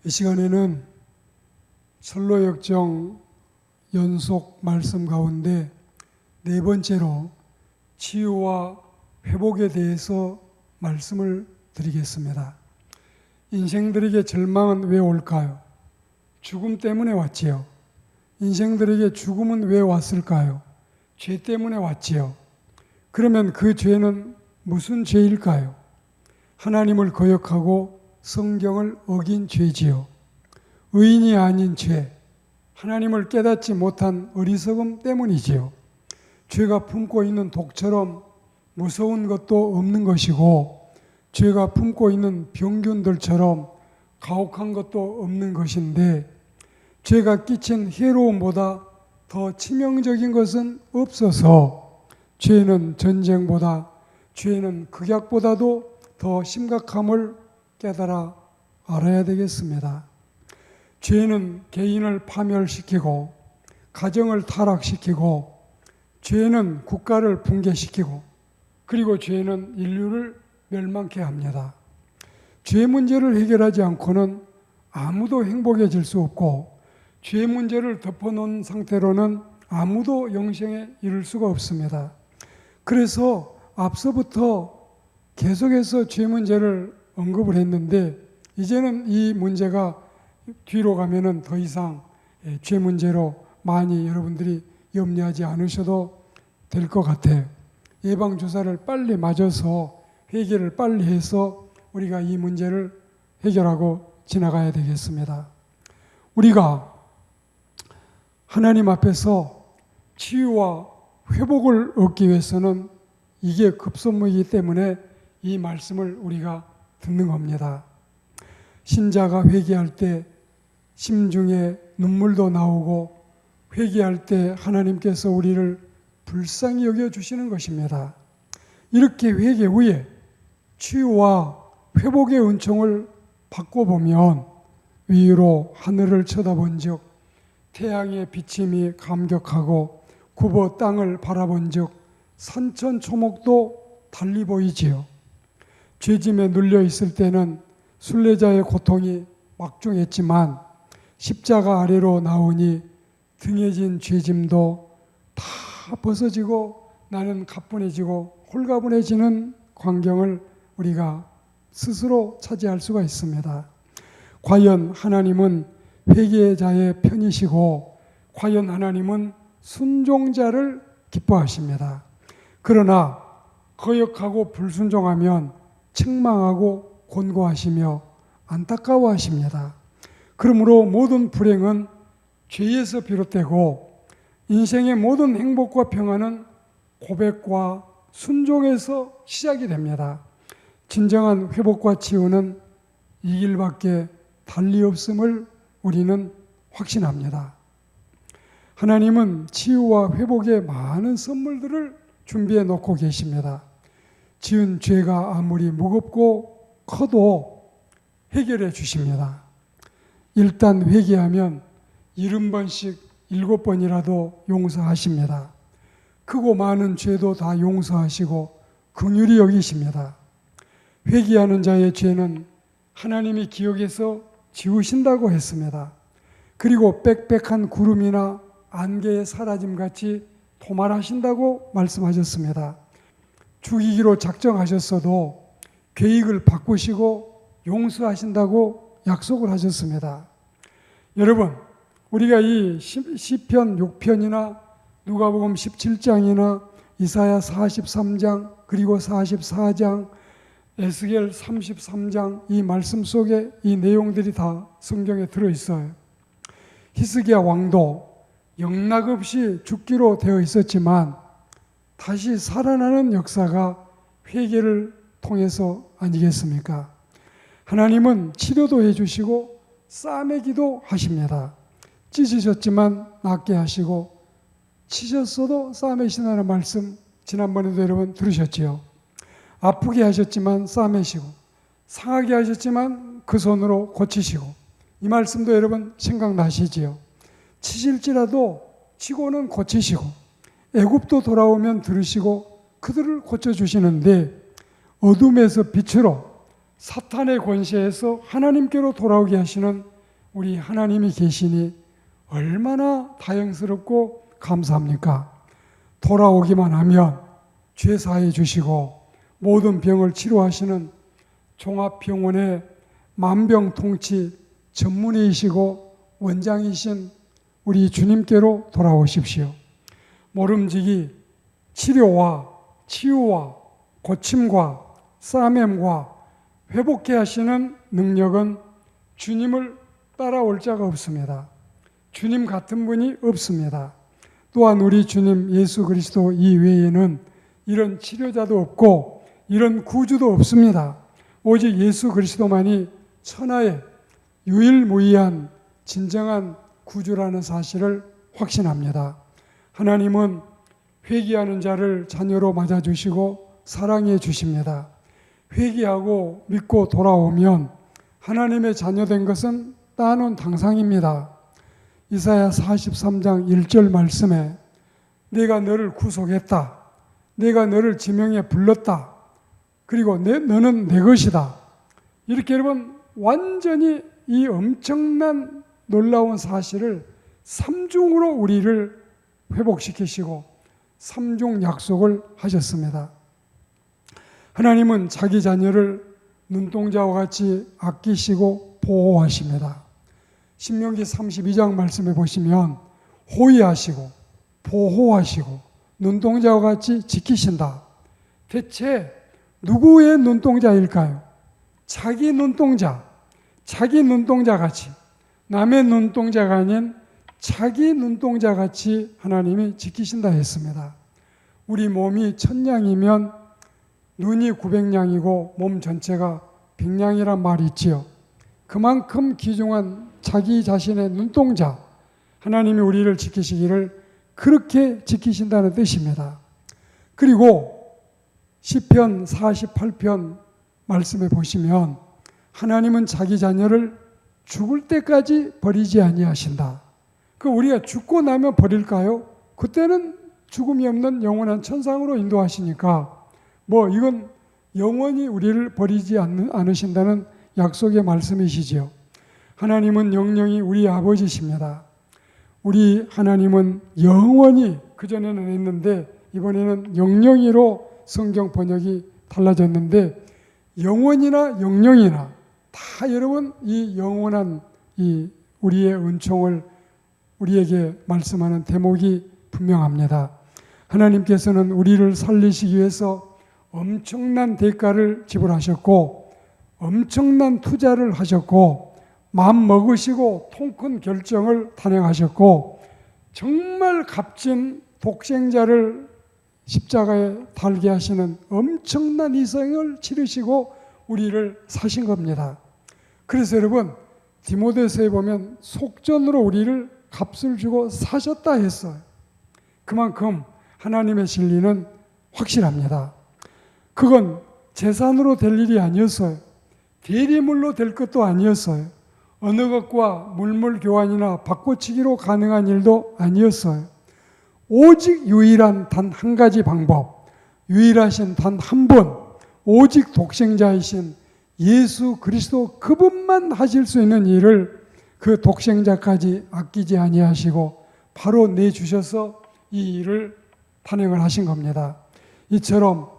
이 시간에는 선로역정 연속 말씀 가운데 네 번째로 치유와 회복에 대해서 말씀을 드리겠습니다. 인생들에게 절망은 왜 올까요? 죽음 때문에 왔지요. 인생들에게 죽음은 왜 왔을까요? 죄 때문에 왔지요. 그러면 그 죄는 무슨 죄일까요? 하나님을 거역하고 성경을 어긴 죄지요. 의인이 아닌 죄, 하나님을 깨닫지 못한 어리석음 때문이지요. 죄가 품고 있는 독처럼 무서운 것도 없는 것이고, 죄가 품고 있는 병균들처럼 가혹한 것도 없는 것인데, 죄가 끼친 해로움보다 더 치명적인 것은 없어서 죄는 전쟁보다, 죄는 극약보다도 더 심각함을 깨달아 알아야 되겠습니다. 죄는 개인을 파멸시키고 가정을 타락시키고, 죄는 국가를 붕괴시키고, 그리고 죄는 인류를 멸망케 합니다. 죄 문제를 해결하지 않고는 아무도 행복해질 수 없고, 죄 문제를 덮어놓은 상태로는 아무도 영생에 이를 수가 없습니다. 그래서 앞서부터 계속해서 죄 문제를 언급을 했는데, 이제는 이 문제가 뒤로 가면은 더 이상 죄 문제로 많이 여러분들이 염려하지 않으셔도 될 것 같아요. 예방주사를 빨리 맞아서 해결을 빨리 해서 우리가 이 문제를 해결하고 지나가야 되겠습니다. 우리가 하나님 앞에서 치유와 회복을 얻기 위해서는 이게 급선무이기 때문에 이 말씀을 우리가 듣는 겁니다. 신자가 회개할 때 심중에 눈물도 나오고, 회개할 때 하나님께서 우리를 불쌍히 여겨주시는 것입니다. 이렇게 회개 후에 치유와 회복의 은총을 받고 보면 위로 하늘을 쳐다본 적, 태양의 비침이 감격하고 굽어 땅을 바라본 적 산천초목도 달리 보이지요. 죄짐에 눌려 있을 때는 순례자의 고통이 막중했지만, 십자가 아래로 나오니 등에 진 죄짐도 다 벗어지고 나는 가뿐해지고 홀가분해지는 광경을 우리가 스스로 차지할 수가 있습니다. 과연 하나님은 회개자의 편이시고, 과연 하나님은 순종자를 기뻐하십니다. 그러나 거역하고 불순종하면 책망하고 권고하시며 안타까워하십니다. 그러므로 모든 불행은 죄에서 비롯되고, 인생의 모든 행복과 평안은 고백과 순종에서 시작이 됩니다. 진정한 회복과 치유는 이 길밖에 달리 없음을 우리는 확신합니다. 하나님은 치유와 회복의 많은 선물들을 준비해 놓고 계십니다. 지은 죄가 아무리 무겁고 커도 해결해 주십니다. 일단 회개하면 70번씩 7번이라도 용서하십니다. 크고 많은 죄도 다 용서하시고 긍휼히 여기십니다. 회개하는 자의 죄는 하나님이 기억에서 지우신다고 했습니다. 그리고 빽빽한 구름이나 안개의 사라짐같이 도말하신다고 말씀하셨습니다. 죽이기로 작정하셨어도 계획을 바꾸시고 용서하신다고 약속을 하셨습니다. 여러분, 우리가 이 시편 6편이나 누가복음 17장이나 이사야 43장 그리고 44장, 에스겔 33장 이 말씀 속에 이 내용들이 다 성경에 들어있어요. 히스기야 왕도 영락없이 죽기로 되어 있었지만 다시 살아나는 역사가 회개를 통해서 아니겠습니까? 하나님은 치료도 해주시고 싸매기도 하십니다. 찢으셨지만 낫게 하시고 치셨어도 싸매신다는 말씀 지난번에도 여러분 들으셨지요. 아프게 하셨지만 싸매시고 상하게 하셨지만 그 손으로 고치시고, 이 말씀도 여러분 생각나시지요. 치실지라도 치고는 고치시고, 애굽도 돌아오면 들으시고 그들을 고쳐주시는데 어둠에서 빛으로 사탄의 권세에서 하나님께로 돌아오게 하시는 우리 하나님이 계시니 얼마나 다행스럽고 감사합니까? 돌아오기만 하면 죄 사해 주시고 모든 병을 치료하시는 종합병원의 만병통치 전문의이시고 원장이신 우리 주님께로 돌아오십시오. 모름지기 치료와 치유와 고침과 싸매임과 회복케 하시는 능력은 주님을 따라올 자가 없습니다. 주님 같은 분이 없습니다. 또한 우리 주님 예수 그리스도 이외에는 이런 치료자도 없고 이런 구주도 없습니다. 오직 예수 그리스도만이 천하의 유일무이한 진정한 구주라는 사실을 확신합니다. 하나님은 회개하는 자를 자녀로 맞아주시고 사랑해 주십니다. 회개하고 믿고 돌아오면 하나님의 자녀된 것은 따놓은 당상입니다. 이사야 43장 1절 말씀에 내가 너를 구속했다. 내가 너를 지명해 불렀다. 그리고 너는 내 것이다. 이렇게 여러분 완전히 이 엄청난 놀라운 사실을 삼중으로 우리를 회복시키시고 삼중 약속을 하셨습니다. 하나님은 자기 자녀를 눈동자와 같이 아끼시고 보호하십니다. 신명기 32장 말씀에 보시면 호위하시고 보호하시고 눈동자와 같이 지키신다. 대체 누구의 눈동자일까요? 자기 눈동자 같이, 남의 눈동자가 아닌 자기 눈동자 같이 하나님이 지키신다 했습니다. 우리 몸이 1000냥이면 눈이 900냥이고 몸 전체가 100냥이란 말이 있지요. 그만큼 귀중한 자기 자신의 눈동자, 하나님이 우리를 지키시기를 그렇게 지키신다는 뜻입니다. 그리고 시편 48편 말씀에 보시면 하나님은 자기 자녀를 죽을 때까지 버리지 아니하신다. 그 우리가 죽고 나면 버릴까요? 그때는 죽음이 없는 영원한 천상으로 인도하시니까 이건 영원히 우리를 버리지 않으신다는 약속의 말씀이시지요. 하나님은 영영이 우리 아버지십니다. 우리 하나님은 영원히, 그전에는 했는데 이번에는 영영이로 성경 번역이 달라졌는데 영원이나 영영이나 다 여러분 이 영원한 이 우리의 은총을 우리에게 말씀하는 대목이 분명합니다. 하나님께서는 우리를 살리시기 위해서 엄청난 대가를 지불하셨고 엄청난 투자를 하셨고 마음 먹으시고 통큰 결정을 단행하셨고 정말 값진 독생자를 십자가에 달게 하시는 엄청난 희생을 치르시고 우리를 사신 겁니다. 그래서 여러분 디모데서에 보면 속전으로 우리를 값을 주고 사셨다 했어요. 그만큼 하나님의 진리는 확실합니다. 그건 재산으로 될 일이 아니었어요. 대리물로 될 것도 아니었어요. 어느 것과 물물 교환이나 바꿔치기로 가능한 일도 아니었어요. 오직 유일한 단 한 가지 방법, 유일하신 단 한 분, 오직 독생자이신 예수 그리스도 그분만 하실 수 있는 일을 그 독생자까지 아끼지 아니하시고 바로 내주셔서 이 일을 단행을 하신 겁니다. 이처럼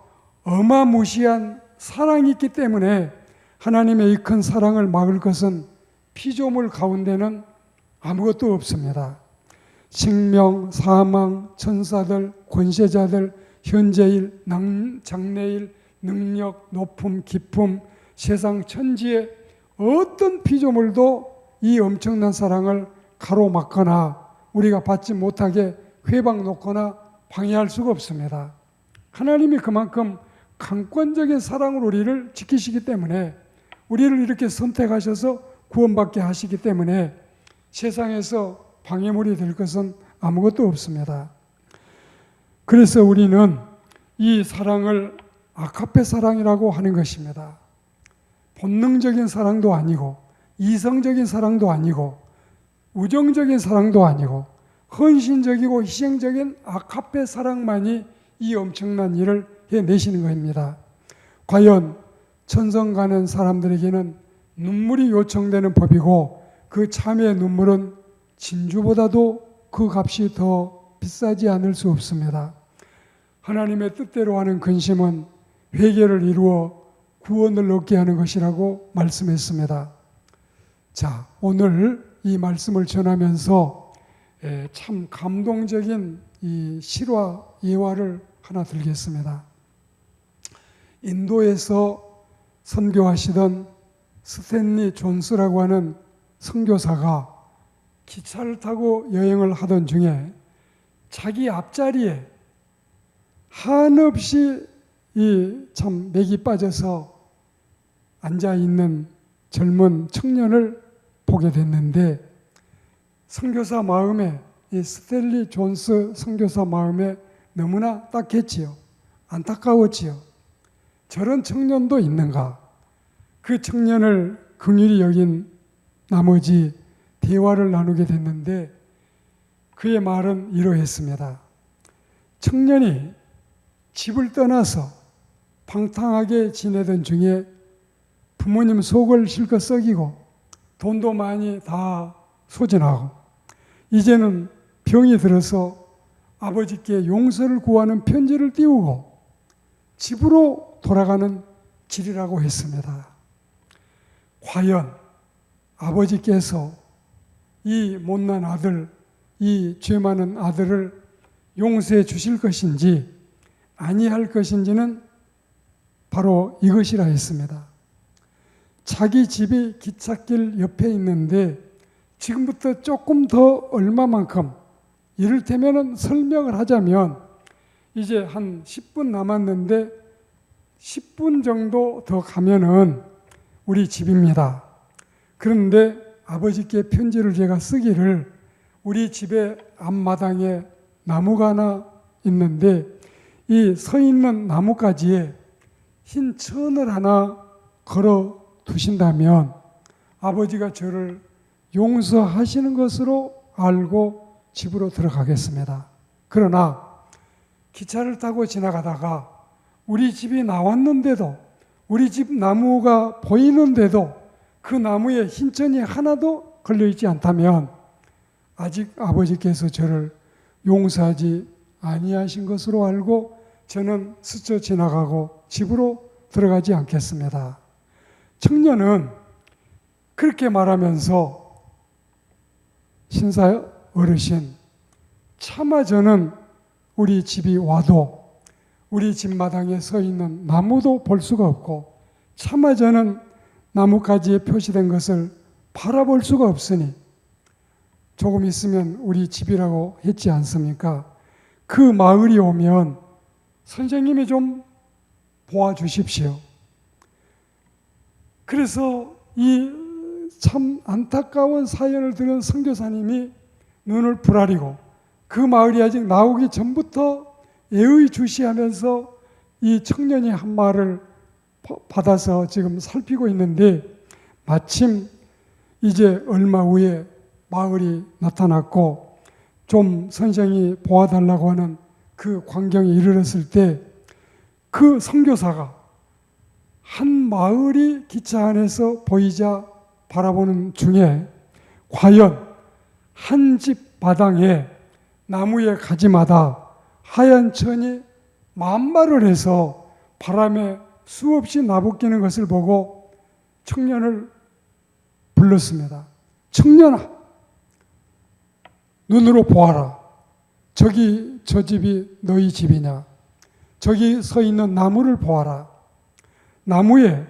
어마무시한 사랑이 있기 때문에 하나님의 이 큰 사랑을 막을 것은 피조물 가운데는 아무것도 없습니다. 생명, 사망, 천사들, 권세자들, 현재일, 장래일, 능력, 높음, 깊음, 세상 천지의 어떤 피조물도 이 엄청난 사랑을 가로막거나 우리가 받지 못하게 회방 놓거나 방해할 수가 없습니다. 하나님이 그만큼 강권적인 사랑으로 우리를 지키시기 때문에 우리를 이렇게 선택하셔서 구원받게 하시기 때문에 세상에서 방해물이 될 것은 아무것도 없습니다. 그래서 우리는 이 사랑을 아가페 사랑이라고 하는 것입니다. 본능적인 사랑도 아니고 이성적인 사랑도 아니고 우정적인 사랑도 아니고 헌신적이고 희생적인 아가페 사랑만이 이 엄청난 일을 내시는 겁니다. 과연 천성 가는 사람들에게는 눈물이 요청되는 법이고 그 참의 눈물은 진주보다도 그 값이 더 비싸지 않을 수 없습니다. 하나님의 뜻대로 하는 근심은 회개를 이루어 구원을 얻게 하는 것이라고 말씀했습니다. 자, 오늘 이 말씀을 전하면서 참 감동적인 이 실화 예화를 하나 들겠습니다. 인도에서 선교하시던 스탠리 존스라고 하는 선교사가 기차를 타고 여행을 하던 중에 자기 앞자리에 한없이 이 참 맥이 빠져서 앉아 있는 젊은 청년을 보게 됐는데, 선교사 마음에, 이 스탠리 존스 선교사 마음에 너무나 딱했지요. 안타까웠지요. 저런 청년도 있는가? 그 청년을 긍휼히 여긴 나머지 대화를 나누게 됐는데, 그의 말은 이러했습니다. 청년이 집을 떠나서 방탕하게 지내던 중에 부모님 속을 실컷 썩이고 돈도 많이 다 소진하고 이제는 병이 들어서 아버지께 용서를 구하는 편지를 띄우고 집으로 돌아가는 길이라고 했습니다. 과연 아버지께서 이 못난 아들, 이 죄 많은 아들을 용서해 주실 것인지 아니할 것인지는 바로 이것이라 했습니다. 자기 집이 기찻길 옆에 있는데 지금부터 조금 더 얼마만큼, 이를테면 설명을 하자면 이제 한 10분 남았는데 10분 정도 더 가면은 우리 집입니다. 그런데 아버지께 편지를 제가 쓰기를 우리 집의 앞마당에 나무가 하나 있는데 이 서 있는 나무가지에 흰 천을 하나 걸어 두신다면 아버지가 저를 용서하시는 것으로 알고 집으로 들어가겠습니다. 그러나 기차를 타고 지나가다가 우리 집이 나왔는데도, 우리 집 나무가 보이는데도 그 나무에 흰천이 하나도 걸려있지 않다면 아직 아버지께서 저를 용서하지 아니하신 것으로 알고 저는 스쳐 지나가고 집으로 들어가지 않겠습니다. 청년은 그렇게 말하면서 신사 어르신, 차마 저는 우리 집이 와도 우리 집 마당에 서 있는 나무도 볼 수가 없고 차마 저는 나뭇가지에 표시된 것을 바라볼 수가 없으니 조금 있으면 우리 집이라고 했지 않습니까? 그 마을이 오면 선생님이 좀 보아주십시오. 그래서 이 참 안타까운 사연을 들은 선교사님이 눈을 부라리고 그 마을이 아직 나오기 전부터 예의주시하면서 이 청년이 한 말을 받아서 지금 살피고 있는데 마침 이제 얼마 후에 마을이 나타났고 좀 선생이 보아달라고 하는 그 광경에 이르렀을 때 그 선교사가 한 마을이 기차 안에서 보이자 바라보는 중에 과연 한 집 마당에 나무의 가지마다 하얀 천이 만발을 해서 바람에 수없이 나부끼는 것을 보고 청년을 불렀습니다. 청년아, 눈으로 보아라. 저기 저 집이 너희 집이냐? 저기 서 있는 나무를 보아라. 나무에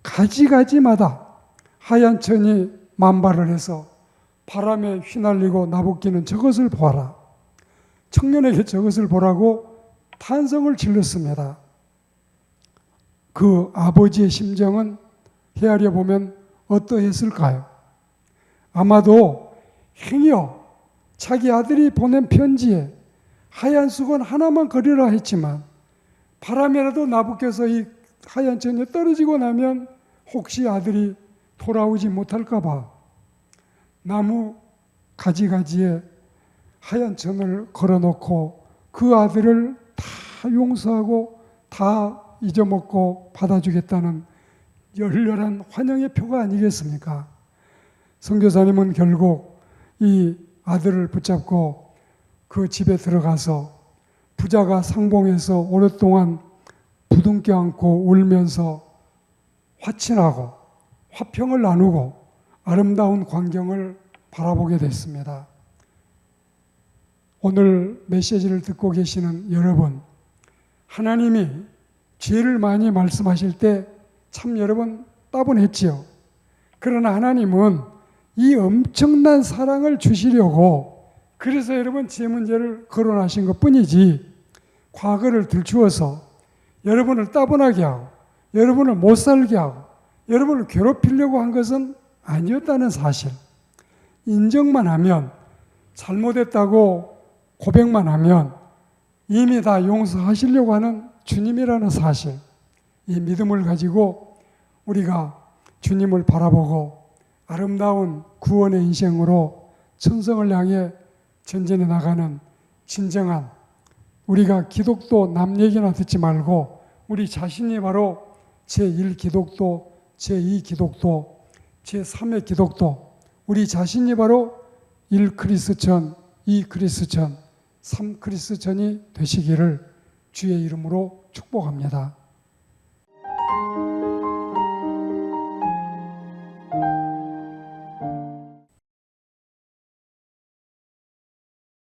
가지가지마다 하얀 천이 만발을 해서 바람에 휘날리고 나부끼는 저것을 보아라. 청년에게 저것을 보라고 탄성을 질렀습니다. 그 아버지의 심정은 헤아려 보면 어떠했을까요? 아마도 행여 자기 아들이 보낸 편지에 하얀 수건 하나만 그리라 했지만 바람이라도 나부껴서 이 하얀 천이 떨어지고 나면 혹시 아들이 돌아오지 못할까 봐 나무 가지가지에 하얀 천을 걸어놓고 그 아들을 다 용서하고 다 잊어먹고 받아주겠다는 열렬한 환영의 표가 아니겠습니까? 선교사님은 결국 이 아들을 붙잡고 그 집에 들어가서 부자가 상봉해서 오랫동안 부둥켜 안고 울면서 화친하고 화평을 나누고 아름다운 광경을 바라보게 됐습니다. 오늘 메시지를 듣고 계시는 여러분, 하나님이 죄를 많이 말씀하실 때 참 여러분 따분했지요. 그러나 하나님은 이 엄청난 사랑을 주시려고 그래서 여러분 죄 문제를 거론하신 것 뿐이지 과거를 들추어서 여러분을 따분하게 하고 여러분을 못 살게 하고 여러분을 괴롭히려고 한 것은 아니었다는 사실. 인정만 하면, 잘못했다고 고백만 하면 이미 다 용서하시려고 하는 주님이라는 사실. 이 믿음을 가지고 우리가 주님을 바라보고 아름다운 구원의 인생으로 천성을 향해 전진해 나가는 진정한, 우리가 기독도 남 얘기나 듣지 말고 우리 자신이 바로 제1 기독도, 제2 기독도, 제3의 기독도, 우리 자신이 바로 1 그리스천, 2 그리스천, 3 그리스천이 되시기를 주의 이름으로 축복합니다.